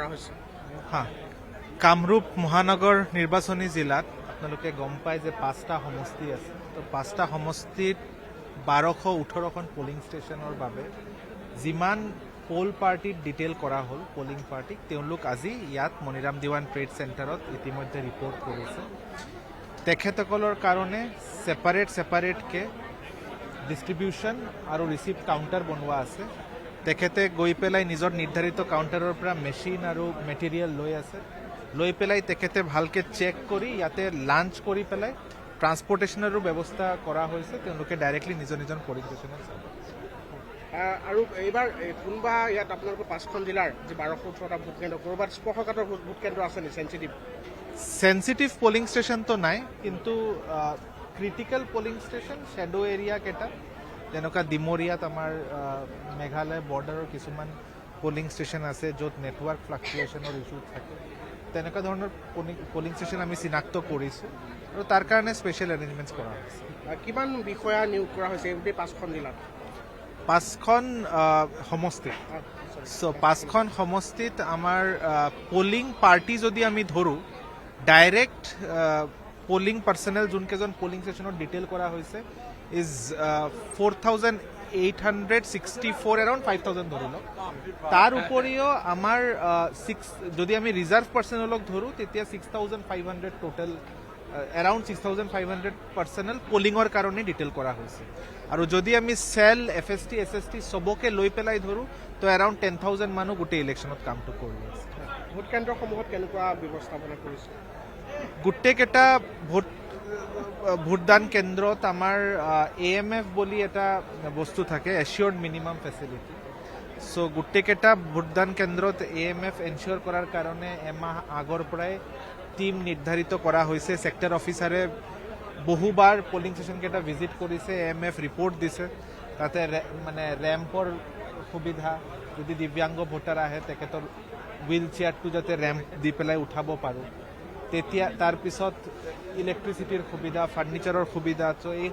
কৰা হৈছে কামৰূপ মহানগৰ নিৰ্বাচনী জিলাত আপোনালোকে গম পায় যে 5টা সমষ্টি আছে তো 5টা সমষ্টিত 1218খন পলিং ষ্টেচনৰ বাবে যিমান পোল পাৰ্টিত ডিটেইল কৰা হ'ল পলিং পাৰ্টিক তেওঁলোক আজি ইয়াত মণিৰাম দিৱান ট্ৰেড চেণ্টাৰত ইতিমধ্যে ৰিপৰ্ট কৰিছে তেখেতসকলৰ কাৰণে ছেপাৰেটকে ডিষ্ট্ৰিবিউশ্যন আৰু ৰিচিপ্ট কাউণ্টাৰ বনোৱা আছে তেখেতে গৈ পেলাই নিজৰ নিৰ্ধাৰিত কাউণ্টাৰৰ পৰা মেচিন আৰু মেটেৰিয়েল লৈ পেলাই তেখেতে ভালকৈ চেক কৰি ইয়াতে লাঞ্চ কৰি পেলাই ট্ৰান্সপৰ্টেশ্যনৰো ব্যৱস্থা কৰা হৈছে তেওঁলোকে ডাইৰেক্টলি নিজৰ পলিং ষ্টেচনত চাব আৰু এইবাৰ কোনোবা ইয়াত আপোনালোকৰ 5খন জিলাৰ যি 1218টা ভোট কেন্দ্ৰ ক'ৰবাত স্পৰ্শকাতৰ ভোট কেন্দ্ৰ আছে নেকি চেঞ্চিটিভ পলিং ষ্টেচনটো নাই কিন্তু critical polling station shadow area কেইটা যেনেকুৱা ডিমৰীয়াত আমাৰ মেঘালয় বৰ্ডাৰৰ কিছুমান পলিং ষ্টেচন আছে য'ত নেটৱৰ্ক ফ্লাকচুৱেশ্যনৰ ইছ্যু থাকে তেনেকুৱা ধৰণৰ পলিং ষ্টেচন আমি চিনাক্ত কৰিছোঁ আৰু তাৰ কাৰণে স্পেচিয়েল এৰেঞ্জমেণ্টছ কৰা হৈছে কিমান বিষয়া নিয়োগ কৰা হৈছে এই গোটেই 5খন জিলাত 5খন সমষ্টিত চ' 5খন সমষ্টিত আমাৰ পলিং পাৰ্টি যদি আমি ধৰোঁ ডাইৰেক্ট পলিং পাৰ্চনেল যোনকেইজন পলিং ষ্টেচনত ডিটেইল কৰা হৈছে ইজ 4,864 এৰাউণ্ড 5,000 ধৰি লওক তাৰ উপৰিও আমাৰ যদি আমি ৰিজাৰ্ভ পাৰ্চনেলক ধৰোঁ তেতিয়া 6,500 টোটেল এৰাউণ্ড 6,500 পাৰ্চনেল পলিঙৰ কাৰণে ডিটেইল কৰা হৈছে আৰু যদি আমি চেল FST SST চবকে লৈ পেলাই ধৰোঁ তো এৰাউণ্ড 10,000 মানুহ গোটেই ইলেকশ্যনত কামটো কৰি আছে ভোট কেন্দ্ৰসমূহত কেনেকুৱা ব্যৱস্থাপনা কৰিছে গোটেইকেইটা ভোটদান কেন্দ্ৰত আমাৰ AMF বুলি এটা বস্তু থাকে এচিয়ৰ্ড মিনিমাম ফেচিলিটি চ' গোটেইকেইটা ভোটদান কেন্দ্ৰত AMF এনচিয়ৰ কৰাৰ কাৰণে এমাহ আগৰ পৰাই টিম নিৰ্ধাৰিত কৰা হৈছে ছেক্টৰ অফিচাৰে বহুবাৰ পলিং ষ্টেচনকেইটা ভিজিট কৰিছে AMF ৰিপৰ্ট দিছে তাতে মানে ৰেম্পৰ সুবিধা যদি দিব্যাংগ ভোটাৰ আহে তেখেতৰ হুইল চেয়াৰটো যাতে ৰেম্প দি পেলাই উঠাব পাৰোঁ তেতিয়া তাৰপিছত ইলেক্ট্ৰিচিটিৰ সুবিধা ফাৰ্নিচাৰৰ সুবিধা চ' এই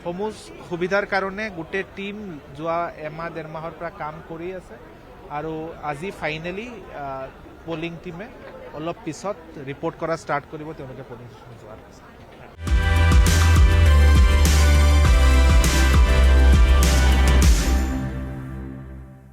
সমূহ সুবিধাৰ কাৰণে গোটেই টিম যোৱা এমাহ ডেৰ মাহৰ পৰা কাম কৰি আছে আৰু আজি ফাইনেলি পলিং টিমে অলপ পিছত ৰিপৰ্ট কৰা ষ্টাৰ্ট কৰিব তেওঁলোকে পলিং ষ্টেচন যোৱাৰ পিছত